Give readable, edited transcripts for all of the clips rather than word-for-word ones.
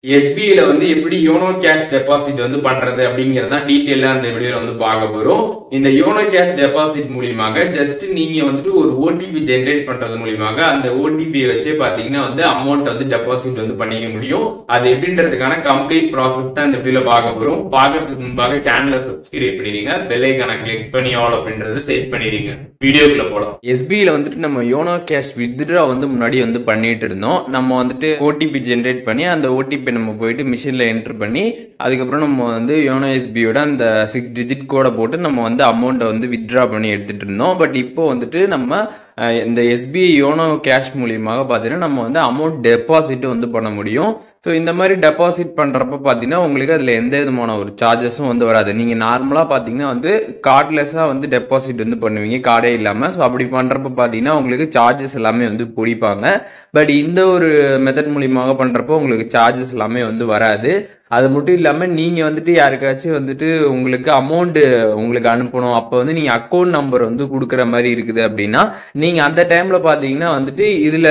எஸ்பிஐல வந்து எப்படி YONO cash deposit வந்து பண்றது அப்படிங்கறத டீடைலா அந்த வீடியோல வந்து பார்க்க போறோம். இந்த யோனோ கேஷ் டெபாசிட் மூலியமாக ஜஸ்ட் நீங்க வந்துட்டு ஒரு ஓடிபி ஜெனரேட் பண்றது மூலியமாக அந்த ஓடிபி வச்சே பாத்தீங்கன்னா வந்து அமௌண்ட் வந்து டெபாசிட் வந்து பண்ணிக்க முடியும். அது எப்படின்றதுக்கான கம்ப்ளீட் ப்ராசஸ் தான் இந்த வீடியோல பார்க்க போறோம். பார்க்கறதுக்கு முன்பாக சேனலை சப்ஸ்கிரைப் பண்ணிடுங்க, பெல் ஐகானை கிளிக் பண்ணி ஆல் அப்படின்றத செட் பண்ணிடுங்க. வீடியோக்குள்ள போலாம். எஸ்பிஐல வந்துட்டு நம்ம யோனோ கேஷ் வித்ட்ரா வந்து முன்னாடி வந்து பண்ணிட்டு இருந்தோம். நம்ம வந்துட்டு ஓடிபி ஜெனரேட் பண்ணி அந்த ஓடிபி நம்ம போயிட்டு மிஷின்ல என்டர் பண்ணி அதுக்கப்புறம் நம்ம வந்து யோனோ எஸ்பியோட அந்த 6 டிஜிட் கோடை போட்டு நம்ம வந்து அமௌண்ட்டை வந்து வித்ட்ரா பண்ணி எடுத்துட்டு இருந்தோம். பட் இப்போ வந்துட்டு நம்ம இந்த எஸ்பிஐ யோனோ கேஷ் மூலியமாக பார்த்தீங்கன்னா நம்ம வந்து அமௌண்ட் டெபாசிட் வந்து பண்ண முடியும். ஸோ இந்த மாதிரி டெபாசிட் பண்ணுறப்ப பார்த்தீங்கன்னா உங்களுக்கு அதில் எந்த விதமான ஒரு சார்ஜஸும் வந்து வராது. நீங்கள் நார்மலாக பார்த்தீங்கன்னா வந்து கார்ட்லெஸ்ஸாக வந்து டெபாசிட் வந்து பண்ணுவீங்க, கார்டே இல்லாமல். ஸோ அப்படி பண்ணுறப்ப பார்த்தீங்கன்னா உங்களுக்கு சார்ஜஸ் எல்லாமே வந்து பிடிப்பாங்க. பட் இந்த ஒரு மெத்தட் மூலியமாக பண்ணுறப்போ உங்களுக்கு சார்ஜஸ் எல்லாமே வந்து வராது. அது மட்டும் இல்லாமல் நீங்கள் வந்துட்டு யாருக்காச்சும் வந்துட்டு உங்களுக்கு அமௌண்ட் உங்களுக்கு அனுப்பணும், அப்போ வந்து நீங்கள் அக்கௌண்ட் நம்பர் வந்து கொடுக்குற மாதிரி இருக்குது அப்படின்னா நீங்கள் அந்த டைமில் பார்த்தீங்கன்னா வந்துட்டு இதில்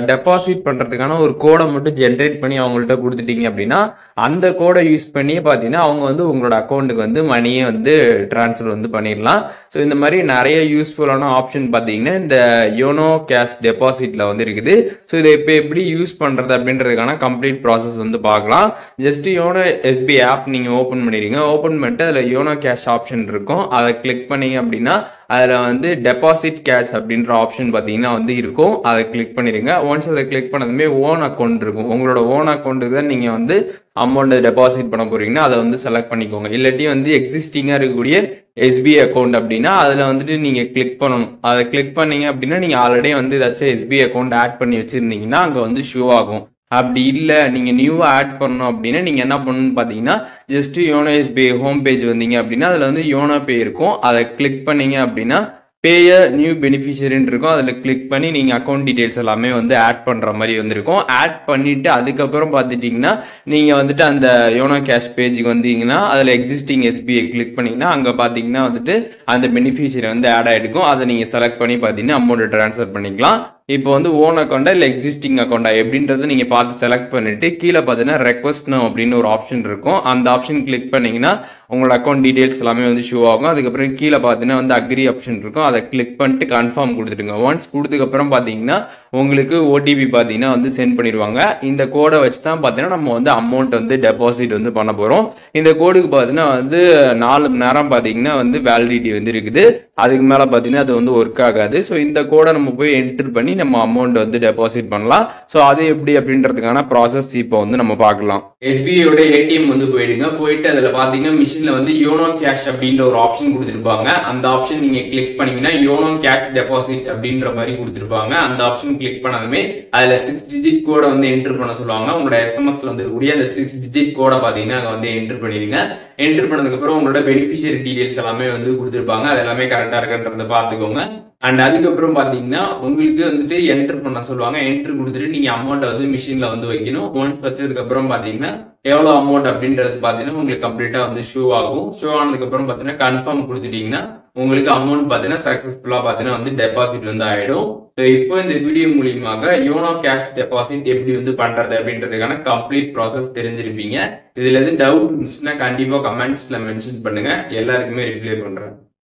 டெபாசிட் பண்ணுறதுக்கான ஒரு கோடை மட்டும் ஜென்ரேட் பண்ணி அவங்கள்ட்ட கொடுத்துட்டீங்க அப்படின்னா அந்த கோடை யூஸ் பண்ணி பார்த்தீங்கன்னா அவங்க வந்து உங்களோட அக்கௌண்ட்டுக்கு வந்து மணியை வந்து டிரான்ஸ்ஃபர் வந்து பண்ணிடலாம். ஸோ இந்த மாதிரி நிறைய யூஸ்ஃபுல்லான ஆப்ஷன் பார்த்தீங்கன்னா இந்த யோனோ கேஷ் டெபாசிட்ல வந்து இருக்குது. ஸோ இதை இப்போ எப்படி யூஸ் பண்ணுறது அப்படின்றதுக்கான கம்ப்ளீட் ப்ராசஸ் வந்து பார்க்கலாம். ஜஸ்ட் யோனோ எஸ்பிஐ ஆப் நீங்கள் ஓப்பன் பண்ணிடுங்க. ஓப்பன் பண்ணிட்டு அதில் யோனோ கேஷ் ஆப்ஷன் இருக்கும், அதை கிளிக் பண்ணீங்க அப்படின்னா அதில் வந்து டெபாசிட் கேஷ் அப்படின்ற ஆப்ஷன் பார்த்தீங்கன்னா வந்து இருக்கும், அதை கிளிக் பண்ணிடுங்க. ஒன்ஸ் அதை கிளிக் பண்ணதுமே ஓன் அக்கௌண்ட் இருக்கும், உங்களோட ஓன் அக்கௌண்ட்டுக்கு தான் நீங்கள் வந்து அமௌண்ட் டெபாசிட் பண்ண போறீங்கன்னா அதை வந்து செலக்ட் பண்ணிக்கோங்க. இல்லாட்டி வந்து எக்ஸிஸ்டிங்காக இருக்கக்கூடிய எஸ்பிஐ அக்கௌண்ட் அப்படின்னா அதில் வந்துட்டு நீங்கள் கிளிக் பண்ணணும். அதை கிளிக் பண்ணீங்க அப்படின்னா நீங்கள் ஆல்ரெடி வந்து ஏதாச்சும் எஸ்பிஐ அக்கௌண்ட் ஆட் பண்ணி வச்சிருந்தீங்கன்னா அங்கே வந்து ஷோ ஆகும். அப்படி இல்லை நீங்கள் நியூவாக ஆட் பண்ணணும் அப்படின்னா நீங்கள் என்ன பண்ணணும்னு பார்த்தீங்கன்னா just YONO SBI home page வந்தீங்க அப்படின்னா அதில் வந்து யோனோ பே இருக்கும், அதை கிளிக் பண்ணீங்க அப்படின்னா பேய நியூ பெனிஃபிஷியரின்னு இருக்கும், அதில் கிளிக் பண்ணி நீங்கள் அக்கௌண்ட் டீடைல்ஸ் எல்லாமே வந்து ஆட் பண்ணுற மாதிரி வந்திருக்கும். ஆட் பண்ணிவிட்டு அதுக்கப்புறம் பார்த்துட்டிங்கன்னா நீங்கள் வந்துட்டு அந்த யோனோ கேஷ் பேஜுக்கு வந்தீங்கன்னா அதில் எக்ஸிஸ்டிங் எஸ்பிஐ கிளிக் பண்ணிங்கன்னா அங்கே பார்த்தீங்கன்னா வந்துட்டு அந்த பெனிஃபிஷியரி வந்து ஆட் ஆகிருக்கும். அதை நீங்கள் செலக்ட் பண்ணி பார்த்தீங்கன்னா அமௌண்ட் ட்ரான்ஸ்ஃபர் பண்ணிக்கலாம். இப்போ வந்து ஓன் அக்கௌண்டா இல்லை எக்ஸிஸ்டிங் அக்கௌண்டா எப்படின்றத நீங்கள் பார்த்து செலக்ட் பண்ணிட்டு கீழே பார்த்தீங்கன்னா ரெக்வஸ்ட் நவ் அப்படின்னு ஒரு ஆப்ஷன் இருக்கும், அந்த ஆப்ஷன் கிளிக் பண்ணீங்கன்னா உங்களோட அக்கௌண்ட் டீடைல்ஸ் எல்லாமே வந்து ஷோ ஆகும். அதுக்கப்புறம் கீழே பார்த்தீங்கன்னா வந்து அக்ரி ஆப்ஷன் இருக்கும், அதை கிளிக் பண்ணிட்டு கன்ஃபார்ம் கொடுத்துருங்க. ஒன்ஸ் கொடுத்ததுக்கப்புறம் பார்த்தீங்கன்னா உங்களுக்கு ஓடிபி பார்த்தீங்கன்னா வந்து சென்ட் பண்ணிடுவாங்க. இந்த கோடை வச்சு தான் பார்த்தீங்கன்னா நம்ம வந்து அமௌண்ட் வந்து டெபாசிட் வந்து பண்ண போகிறோம். இந்த கோடுக்கு பார்த்தீங்கன்னா வந்து 4 மணி நேரம் பார்த்தீங்கன்னா வந்து வேலிடிட்டி வந்து இருக்குது, அதுக்கு மேலே பார்த்தீங்கன்னா அது வந்து ஒர்க் ஆகாது. ஸோ இந்த கோடை நம்ம போய் என்டர் பண்ணி நம்ம அமௌண்ட் வந்து டெபாசிட் பண்ணலாம். ஸோ அது எப்படி அப்படின்றதுக்கான ப்ராசஸ் இப்போ வந்து நம்ம பார்க்கலாம். எஸ்பிஐயோட ஏடிஎம் வந்து போயிடுங்க. போயிட்டு அதில் பார்த்தீங்கன்னா மிஷின்ல வந்து யோனோ கேஷ் அப்படின்ற ஒரு ஆப்ஷன் கொடுத்துருப்பாங்க. அந்த ஆப்ஷன் நீங்க கிளிக் பண்ணீங்கன்னா யோனோ கேஷ் டெபாசிட் அப்படின்ற மாதிரி கொடுத்துருப்பாங்க. அந்த ஆப்ஷன் கிளிக் பண்ணதுமே அதில் 6 டிஜிட் கோடை வந்து என்டர் பண்ண சொல்லுவாங்க. உங்களோட எஸ்எம்எஸ்ல வந்து கூடிய அந்த 6 டிஜிட் கோடை பார்த்தீங்கன்னா அங்கே வந்து என்டர் பண்ணிடுங்க. என்டர் பண்ணதுக்கு அப்புறம் உங்களோட பெனிஃபிஷியரி டீடைல்ஸ் எல்லாமே வந்து கொடுத்துருப்பாங்க, அது எல்லாமே கரெக்டா இருக்குன்றத பார்த்துக்கோங்க. அண்ட் அதுக்கப்புறம் பாத்தீங்கன்னா உங்களுக்கு வந்துட்டு என்டர் பண்ண சொல்லுவாங்க. என்டர் கொடுத்துட்டு நீங்க அமௌண்ட்டை வந்து மிஷின்ல வந்து வைக்கணும். ஒன்ஸ் வச்சதுக்கு அப்புறம் பாத்தீங்கன்னா எவ்வளவு அமௌண்ட் அப்படின்றது பாத்தீங்கன்னா உங்களுக்கு கம்ப்ளீட்டா வந்து ஷோ ஆகும். ஷோ ஆனதுக்கு அப்புறம் பாத்தீங்கன்னா கன்ஃபார்ம் கொடுத்துட்டீங்கன்னா உங்களுக்கு அமௌண்ட் பாத்தீங்கன்னா சக்சஸ்ஃபுல்லா பாத்தீங்கன்னா வந்து டெபாசிட் வந்து ஆயிடும். இப்போ இந்த வீடியோ மூலியமாக யோனோ கேஷ் டெபாசிட் எப்படி வந்து பண்றது அப்படின்றதுக்கான கம்ப்ளீட் ப்ராசஸ் தெரிஞ்சிருப்பீங்க. இதுல எது டவுட் இருந்துச்சுன்னா கண்டிப்பா கமெண்ட்ஸ்ல மென்ஷன் பண்ணுங்க, எல்லாருக்குமே ரிப்ளை பண்றேன்.